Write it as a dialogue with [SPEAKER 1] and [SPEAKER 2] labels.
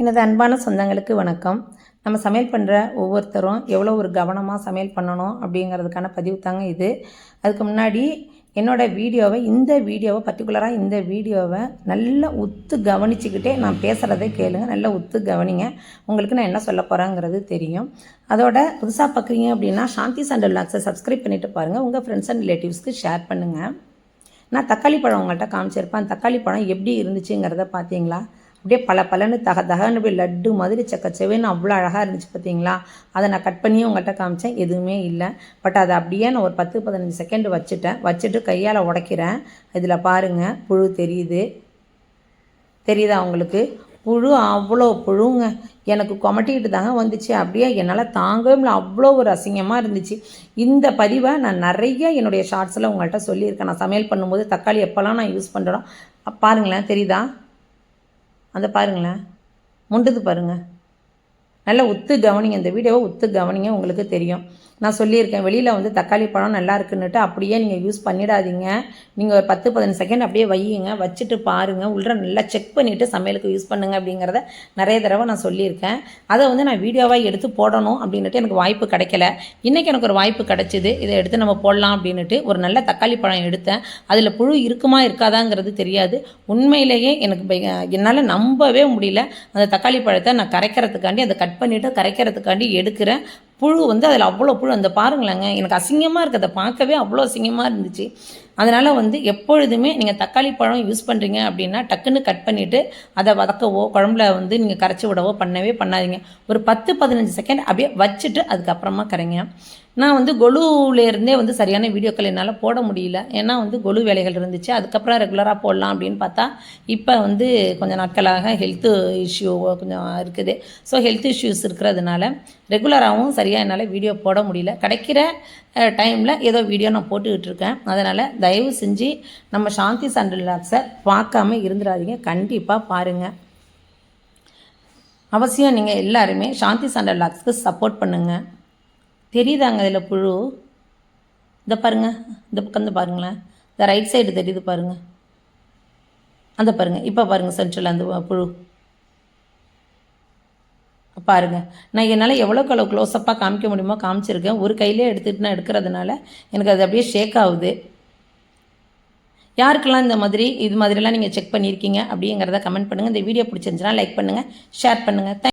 [SPEAKER 1] எனது அன்பான சொந்தங்களுக்கு வணக்கம். நம்ம சமையல் பண்ணுற ஒவ்வொருத்தரும் எவ்வளோ ஒரு கவனமாக சமையல் பண்ணணும் அப்படிங்கிறதுக்கான பதிவு தாங்க இது. அதுக்கு முன்னாடி இந்த வீடியோவை பர்டிகுலராக இந்த வீடியோவை நல்லா உத்து கவனிச்சுக்கிட்டே நான் பேசுகிறதை கேளுங்க. நல்லா உத்து கவனிங்க. உங்களுக்கு நான் என்ன சொல்ல போகிறேங்கிறது தெரியும். அதோட புதுசாக பார்க்குறீங்க அப்படின்னா சாந்தி சண்டல் வ்ளாக்ஸை சப்ஸ்கிரைப் பண்ணிவிட்டு பாருங்கள். உங்கள் ஃப்ரெண்ட்ஸ் அண்ட் ரிலேட்டிவ்ஸ்க்கு ஷேர் பண்ணுங்கள். நான் தக்காளி பழம் உங்கள்கிட்ட காமிச்சிருப்பேன். தக்காளி பழம் எப்படி இருந்துச்சுங்கிறத பார்த்தீங்களா? அப்படியே பலன்னு தகன்னு அப்படியே லட்டு மாதிரி செக்கச்செவேன்னு அவ்வளோ அழகாக இருந்துச்சு பார்த்தீங்களா? அதை நான் கட் பண்ணி உங்கள்கிட்ட காமிச்சேன், எதுவுமே இல்லை. பட் அதை அப்படியே நான் ஒரு 10-15 செகண்ட் வச்சுட்டு கையால் உடைக்கிறேன். இதில் பாருங்கள், புழு தெரியுதா உங்களுக்கு? புழு அவ்வளோ புழுங்க. எனக்கு கொமட்டிக்கிட்டு தாங்க வந்துச்சு. அப்படியே என்னால் தாங்கவே இல்லை, அவ்வளோ ஒரு அசிங்கமாக இருந்துச்சு. இந்த பதிவை நான் நிறைய என்னுடைய ஷார்ட்ஸில் உங்கள்கிட்ட சொல்லியிருக்கேன். நான் சமையல் பண்ணும்போது தக்காளி எப்போல்லாம் நான் யூஸ் பண்ணுறோம் பாருங்களேன், தெரியுதா? அந்த பாருங்களேன், முண்டுது பாருங்கள். நல்லா உத்து கவனிங்க, இந்த வீடியோவை உத்து கவனிங்க, உங்களுக்கு தெரியும். நான் சொல்லியிருக்கேன், வெளியில் தக்காளி பழம் நல்லா இருக்குன்னுட்டு அப்படியே நீங்கள் யூஸ் பண்ணிடாதீங்க. நீங்கள் ஒரு 10-15 செகண்ட் அப்படியே வையுங்க, வச்சுட்டு பாருங்கள், உள்ள நல்லா செக் பண்ணிவிட்டு சமையலுக்கு யூஸ் பண்ணுங்கள் அப்படிங்கிறத நிறைய தடவை நான் சொல்லியிருக்கேன். அதை நான் வீடியோவாக எடுத்து போடணும் அப்படின்ட்டு எனக்கு வாய்ப்பு கிடைக்கல. இன்றைக்கி எனக்கு ஒரு வாய்ப்பு கிடச்சிது, இதை எடுத்து நம்ம போடலாம் அப்படின்ட்டு ஒரு நல்ல தக்காளி பழம் எடுத்தேன். அதில் புழு இருக்குமா இருக்காதாங்கிறது தெரியாது. உண்மையிலேயே என்னால் நம்பவே முடியல. அந்த தக்காளி பழத்தை நான் கரைக்கிறதுக்காண்டி அதை கட் பண்ணிவிட்டு கரைக்கிறதுக்காண்டி எடுக்கிறேன். புழு அதில் அவ்வளோ புழு. அந்த பாருங்களேங்க, எனக்கு அசிங்கமாக இருக்குது, அதை பார்க்கவே அவ்வளோ அசிங்கமாக இருந்துச்சு. அதனால் எப்பொழுதுமே நீங்கள் தக்காளி பழம் யூஸ் பண்ணுறீங்க அப்படின்னா டக்குன்னு கட் பண்ணிவிட்டு அதை வதக்கவோ குழம்புல நீங்கள் கரைச்சி விடவோ பண்ணாதீங்க. ஒரு 10-15 செகண்ட் அப்படியே வச்சுட்டு அதுக்கப்புறமா கரைங்க. நான் கொலுவிலேருந்தே சரியான வீடியோக்கள் என்னால் போட முடியல. ஏன்னா கொலு வேலைகள் இருந்துச்சு. அதுக்கப்புறம் ரெகுலராக போடலாம் அப்படின்னு பார்த்தா இப்போ கொஞ்சம் நாட்களாக ஹெல்த்து இஷ்யூ கொஞ்சம் இருக்குது. ஸோ ஹெல்த் இஷ்யூஸ் இருக்கிறதுனால ரெகுலராகவும் சரியாக என்னால் வீடியோ போட முடியல. கிடைக்கிற டைமில் ஏதோ வீடியோ நான் போட்டுக்கிட்டு இருக்கேன். அதனால் தயவு செஞ்சு நம்ம சாந்தி சண்டல் வ்ளாக்ஸை பார்க்காம இருந்துடாதீங்க. கண்டிப்பாக பாருங்கள். அவசியம் நீங்கள் எல்லாருமே சாந்தி சண்டல் வ்ளாக்ஸ்க்கு சப்போர்ட் பண்ணுங்கள். தெரியுதாங்க இதில் புழு? இதை பாருங்கள், இந்த பக்கம் பாருங்களேன், இந்த ரைட் சைடு தெரியுது பாருங்கள், அந்த பாருங்கள். இப்போ பாருங்கள், சென்ட்ரல் அந்த புழு பாருங்கள். நான் என்னால் எவ்வளோக்கு அளவு க்ளோஸ்அப்பாக காமிக்க முடியுமோ காமிச்சிருக்கேன். ஒரு கையிலே எடுத்துகிட்டு நான் எடுக்கிறதுனால எனக்கு அது அப்படியே ஷேக் ஆகுது. யாருக்கெல்லாம் இது மாதிரிலாம் நீங்கள் செக் பண்ணியிருக்கீங்க அப்படிங்கிறத கமெண்ட் பண்ணுங்கள். இந்த வீடியோ பிடிச்சிருந்துச்சுன்னா லைக் பண்ணுங்கள், ஷேர் பண்ணுங்கள்.